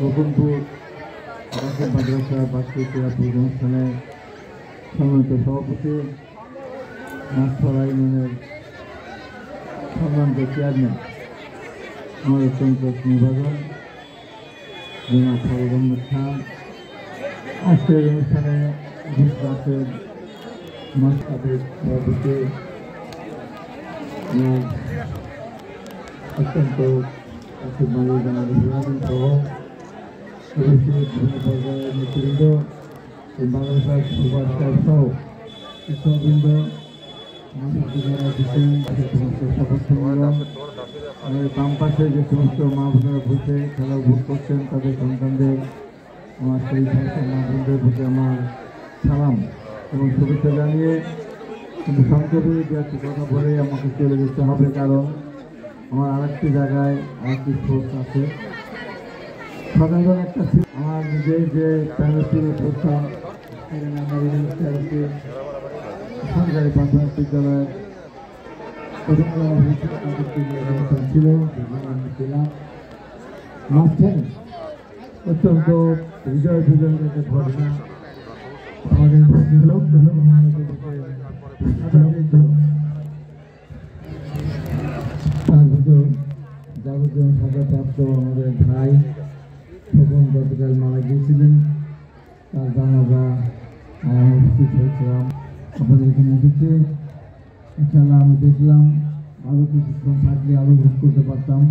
রকমপুর মাদ্রাসা বার্ষিক ক্রীড়া অনুষ্ঠানে সম্মানিত সভাপতি মাছপাড়া ইউনিয়নের সম্মানিত চেয়ারম্যান আমার অত্যন্ত স্নেহভাজন জনাব ফরুক আহমদ খান, আজকের অনুষ্ঠানে আছেন মাছপাড়ার সভাপতি অত্যন্ত সহ বিভিন্ন পর্যায়ের নেতৃবৃন্দ, বাংলাদেশের সুপারস্টার সহ কৃষকবৃন্দ, বাম পাশে যে সমস্ত মা বোনেরা বসে খেলা উপভোগ করছেন তাদের সন্তানদের আমার সেই সমস্ত মা বোনদের প্রতি আমার সালাম এবং শুভেচ্ছা জানিয়ে কিন্তু সংক্ষেপে যে একটি কথা বলে আমাকে চলে যেতে হবে, কারণ আমার আরেকটি জায়গায় আরেকটি সোর্স আছে। সাধারণ একটা আমার নিজের যে প্রাইমারি পড়তাম সরকারি প্রাথমিক বিদ্যালয়ের ছিল মাঝখানে অত্যন্ত হৃদয় বিজয়ের একটা ঘটনা আমাদের তার ভিতর যাবতীয় সাজাপ্রাপ্ত আমাদের ভাই তখন গতকাল মারা গিয়েছিলেন, তার জানাজা উপস্থিত হয়েছিলাম। আপনাদের এখানে এসেছে ইনশাআল্লাহ আমি দেখলাম আরও কিছুক্ষণ থাকলে আরও ভোগ করতে পারতাম।